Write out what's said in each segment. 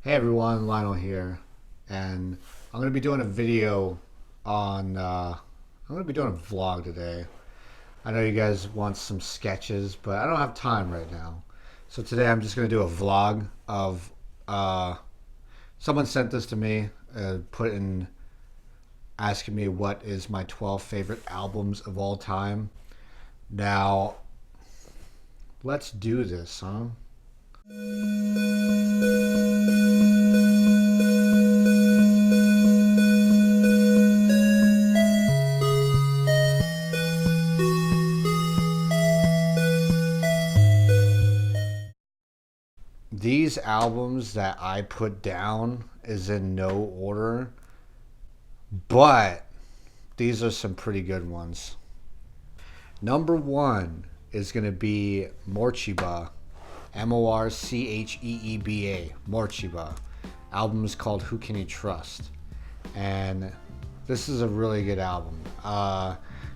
Hey everyone, Lionel here, and I'm gonna be doing a video on. I'm gonna be doing a vlog today. I know you guys want some sketches, but I don't have time right now. So today I'm just gonna do a vlog of. Someone sent this to me, put in asking me what is my 12 favorite albums of all time. Now, let's do this, huh? These albums that I put down is in no order, but these are some pretty good ones. Number one is going to be Morcheeba, Morcheeba, Morcheeba. Album is called Who Can You Trust? And this is a really good album.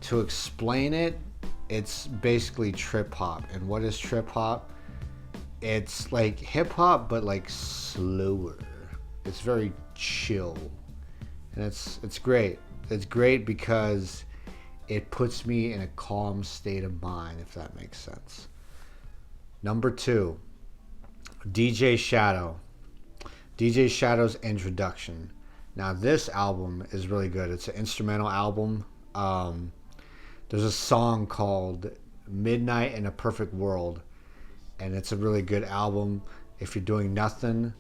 To explain it, it's basically trip hop. And what is trip hop? It's like hip hop, but like slower. It's very chill, and it's great. It's great because it puts me in a calm state of mind, if that makes sense. Number two, DJ Shadow. DJ Shadow's Introduction. Now this album is really good. It's an instrumental album. There's a song called Midnight in a Perfect World, and it's a really good album if you're doing nothing.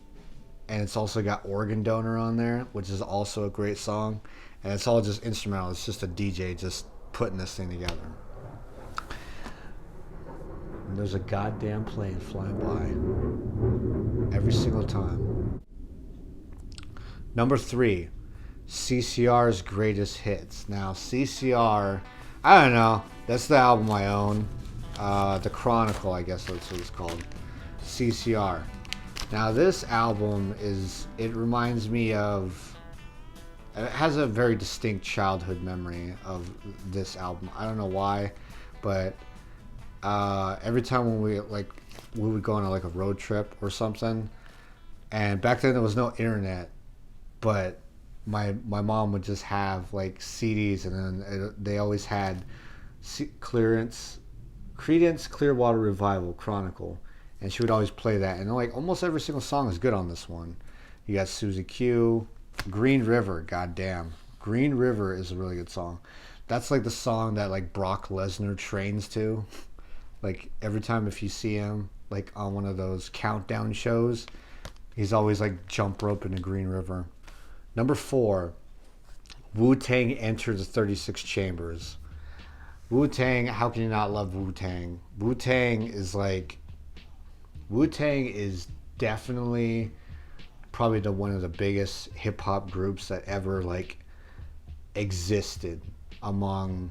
And it's also got Organ Donor on there, which is also a great song. And it's all just instrumental. It's just a DJ just putting this thing together. And there's a goddamn plane flying by every single time. Number three, CCR's Greatest Hits. Now, CCR, I don't know. That's the album I own. The Chronicle, I guess that's what it's called. CCR. Now this album it reminds me of, it has a very distinct childhood memory of this album. I don't know why, but every time when we would go on like a road trip or something, and back then there was no internet, but my mom would just have like CDs, and then they always had Creedence Clearwater Revival Chronicle, and she would always play that. And like almost every single song is good on this one. You got Susie Q, Green River. Goddamn, Green River is a really good song. That's like the song that like Brock Lesnar trains to. Like every time if you see him like on one of those countdown shows, he's always like jump rope in the Green River. Number four, Wu-Tang Enter the 36 Chambers. Wu-Tang, how can you not love Wu-Tang? Wu-Tang is definitely probably one of the biggest hip hop groups that ever like existed among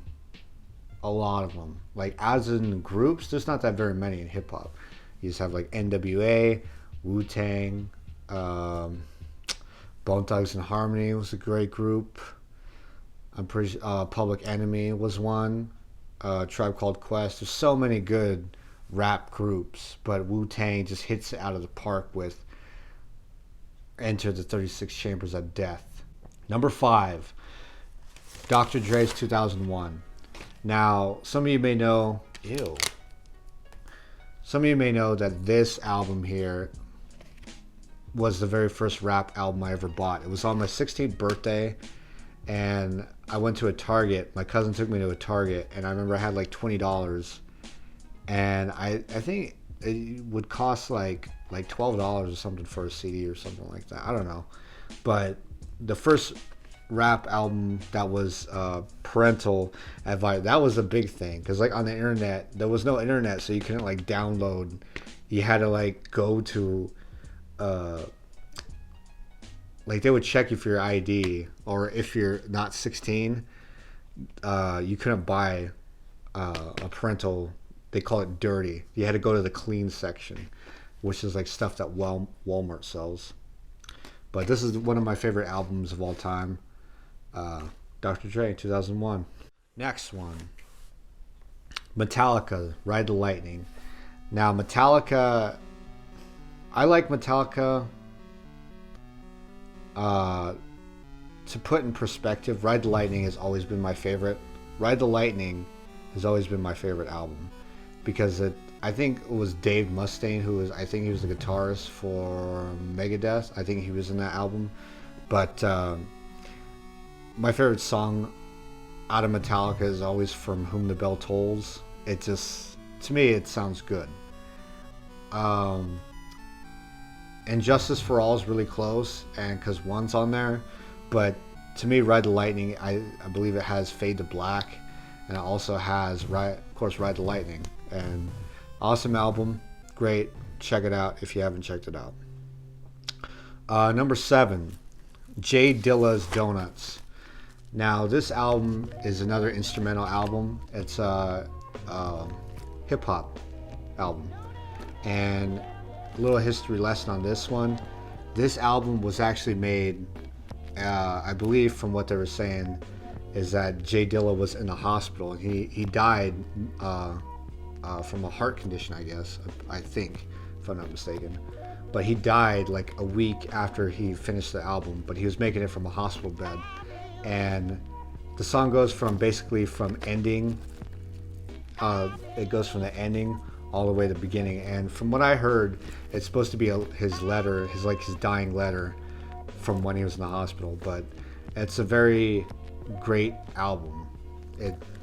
a lot of them. Like as in groups, there's not that very many in hip hop. You just have like NWA, Wu-Tang, Bone Thugs and Harmony was a great group. I'm pretty Public Enemy was one. Tribe Called Quest. There's so many good rap groups, but Wu-Tang just hits it out of the park with Enter the 36 Chambers of Death. Number five, Dr. Dre's 2001. Now, some of you may know, some of you may know that this album here was the very first rap album I ever bought. It was on my 16th birthday, and I went to a Target. My cousin took me to a Target, and I remember I had like $20, and I think it would cost like $12 or something for a CD or something like that. I don't know, but the first rap album that was parental advice, that was a big thing, because like on the internet there was no internet, so you couldn't like download. You had to like go to like they would check you for your ID, or if you're not 16, you couldn't buy a parental. They call it dirty. You had to go to the clean section, which is like stuff that Walmart sells. But this is one of my favorite albums of all time. Dr. Dre, 2001. Next one, Metallica, Ride the Lightning. Now, Metallica, I like Metallica Uh, to put in perspective, Ride the Lightning has always been my favorite. Ride the Lightning has always been my favorite album because I think it was Dave Mustaine who was. I think he was the guitarist for Megadeth. I think he was in that album. But my favorite song out of Metallica is always From Whom the Bell Tolls. It just, to me, it sounds good. And Justice for All is really close, and because one's on there, but to me, Ride the Lightning, I believe it has Fade to Black, and it also has, of course, Ride the Lightning. And awesome album, great. Check it out if you haven't checked it out. Number 7, Jay Dilla's Donuts. Now, this album is another instrumental album. It's a hip hop album, and a little history lesson on this one. This album was actually made, I believe from what they were saying, is that Jay Dilla was in the hospital and he died from a heart condition, I guess, I think, if I'm not mistaken. But he died like a week after he finished the album, but he was making it from a hospital bed. And the song goes from basically from ending, it goes from the ending all the way to the beginning. And from what I heard, it's supposed to be his letter, his dying letter from when he was in the hospital. But it's a very great album.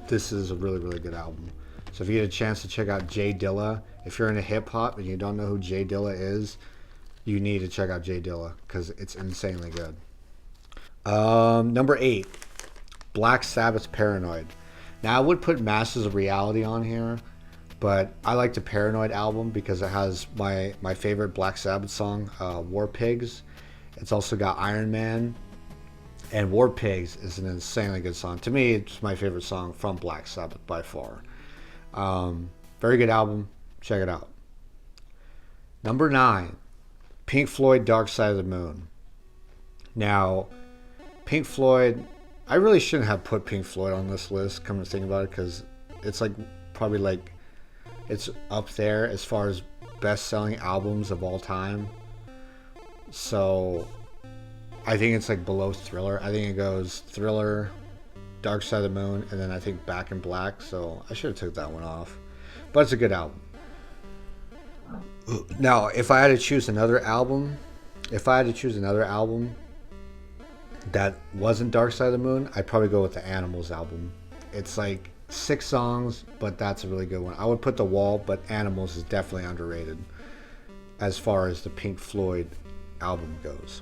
This is a really, really good album. So if you get a chance to check out Jay Dilla, if you're into hip hop and you don't know who Jay Dilla is, you need to check out Jay Dilla because it's insanely good. Number 8, Black Sabbath's Paranoid. Now I would put Masters of Reality on here, but I like the Paranoid album because it has my favorite Black Sabbath song, War Pigs. It's also got Iron Man, and War Pigs is an insanely good song. To me, it's my favorite song from Black Sabbath by far. Very good album. Check it out. Number 9, Pink Floyd, Dark Side of the Moon. Now, Pink Floyd, I really shouldn't have put Pink Floyd on this list, come to think about it, because it's probably it's up there as far as best-selling albums of all time. So I think it's below Thriller. I think it goes Thriller, Dark Side of the Moon, and then I think Back in Black. So I should have took that one off. But it's a good album. Now, if I had to choose another album that wasn't Dark Side of the Moon, I'd probably go with the Animals album. It's 6 songs, but that's a really good one. I would put The Wall, but Animals is definitely underrated as far as the Pink Floyd album goes.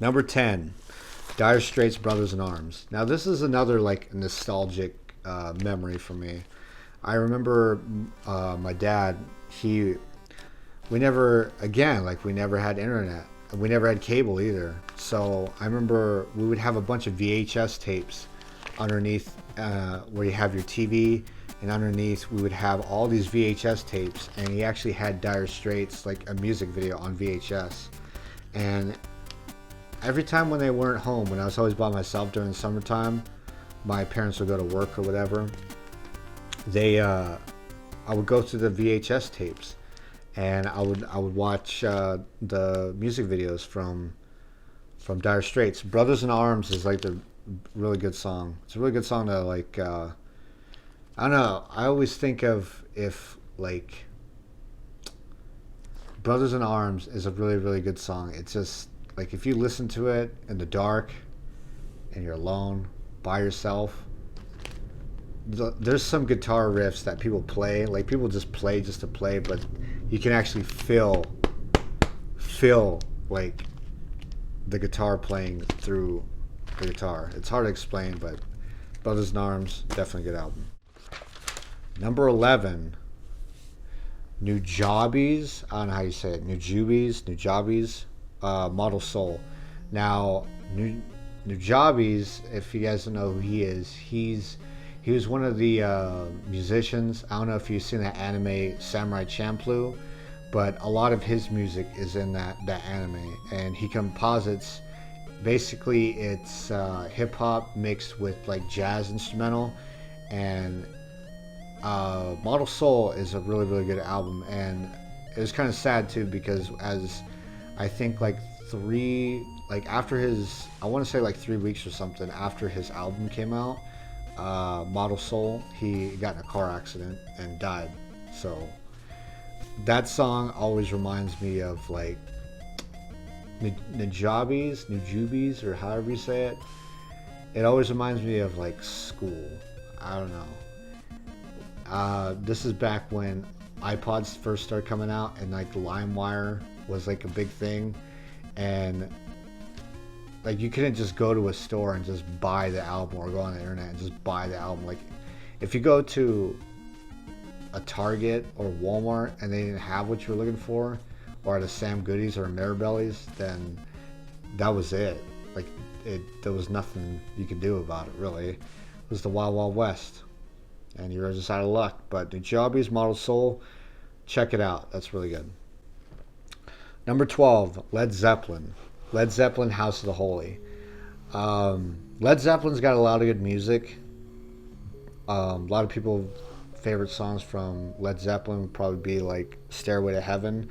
Number 10, Dire Straits' Brothers in Arms. Now this is another nostalgic memory for me. I remember my dad, we never had internet. We never had cable either. So I remember we would have a bunch of VHS tapes underneath where you have your TV, and underneath we would have all these VHS tapes, and he actually had Dire Straits, a music video on VHS. And every time when they weren't home, when I was always by myself during the summertime, my parents would go to work or whatever, I would go through the VHS tapes, and I would watch the music videos from Dire Straits. Brothers in Arms is the really good song. It's a really good song to I don't know. I always think of if Brothers in Arms is a really, really good song. It's just if you listen to it in the dark and you're alone by yourself, there's some guitar riffs that people play. People just play just to play, but you can actually feel the guitar playing through the guitar. It's hard to explain, but Brothers in Arms, definitely a good album. Number 11, Nujabes. I don't know how you say it. Nujabes, Model Soul. Now, Nujabes, if you guys don't know who he is, he was one of the musicians. I don't know if you've seen that anime Samurai Champloo, but a lot of his music is in that anime, and he composites. Basically, it's hip hop mixed with jazz instrumental, and Model Soul is a really, really good album. And it was kind of sad too, because as I think after his, I want to say like 3 weeks or something after his album came out, Model Soul, he got in a car accident and died. So that song always reminds me of like Nujabes, or however you say it. It always reminds me of like school. I don't know. This is back when iPods first started coming out, and like LimeWire was like a big thing, and like you couldn't just go to a store and just buy the album, or go on the internet and just buy the album. Like if you go to a Target or Walmart and they didn't have what you were looking for, or at a Sam Goodies or a Mirabelle's, then that was it. Like there was nothing you could do about it, really. It was the Wild Wild West, and you were just out of luck. But Nujabes, Model Soul, check it out. That's really good. Number 12, Led Zeppelin. Led Zeppelin, House of the Holy. Led Zeppelin's got a lot of good music. A lot of people favorite songs from Led Zeppelin would probably be like Stairway to Heaven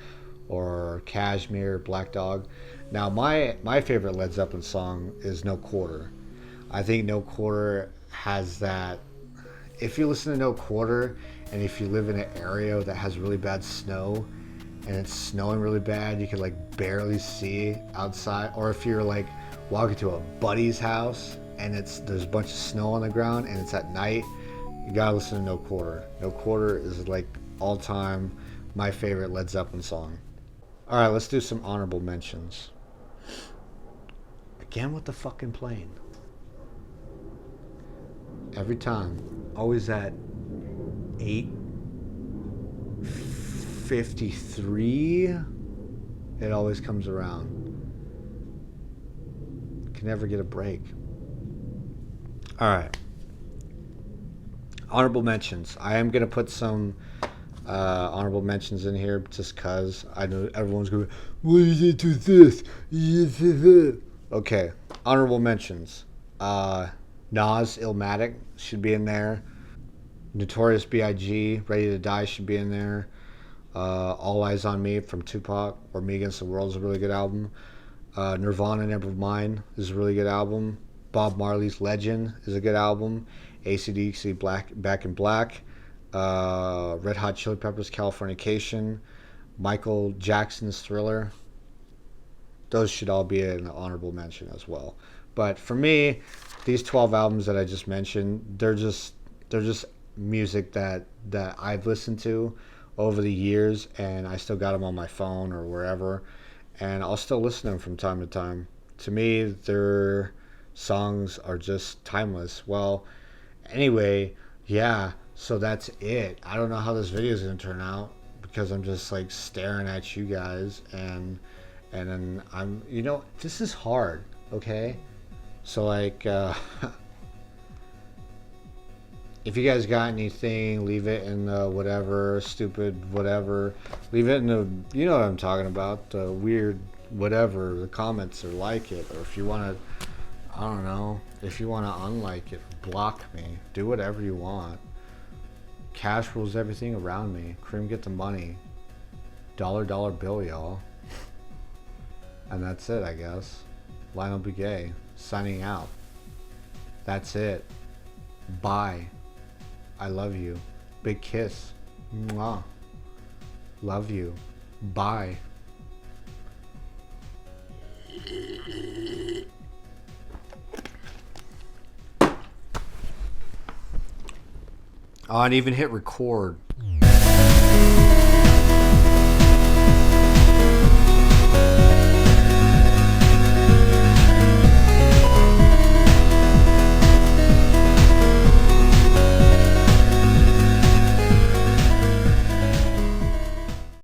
or Kashmir, Black Dog. Now my favorite Led Zeppelin song is No Quarter. I think No Quarter has that. If you listen to No Quarter, and if you live in an area that has really bad snow, and it's snowing really bad, you can like barely see outside, or if you're like walking to a buddy's house and there's a bunch of snow on the ground and it's at night, you gotta listen to No Quarter. No Quarter is like all time my favorite Led Zeppelin song. All right, let's do some honorable mentions. Again with the fucking plane. Every time. Always at 8:53. It always comes around. Can never get a break. All right. Honorable mentions. I am gonna put some honorable mentions in here just cause I know everyone's going, what is it to this? Okay. Honorable mentions. Nas, Illmatic should be in there. Notorious B.I.G., Ready to Die should be in there. All Eyes on Me from Tupac, or Me Against the World is a really good album. Nirvana, Nevermind is a really good album. Bob Marley's Legend is a good album. AC/DC, Back in Black. Red Hot Chili Peppers, Californication. Michael Jackson's Thriller. Those should all be an honorable mention as well. But for me, these 12 albums that I just mentioned, they're just music that I've listened to over the years, and I still got them on my phone or wherever, and I'll still listen to them from time to time. To me, their songs are just timeless. Well, anyway, yeah, so that's it. I don't know how this video is going to turn out, because I'm just like staring at you guys, and then I'm, this is hard, okay? So like, if you guys got anything, leave it in the whatever, stupid whatever. Leave it in the, you know what I'm talking about, the weird whatever, the comments, or like it. Or if you want to, I don't know, if you want to unlike it, block me. Do whatever you want. Cash rules everything around me. Cream get the money. Dollar bill, y'all. And that's it, I guess. Lionel Bugay, signing out. That's it. Bye. I love you. Big kiss. Mwah. Love you. Bye. Oh, and even hit record.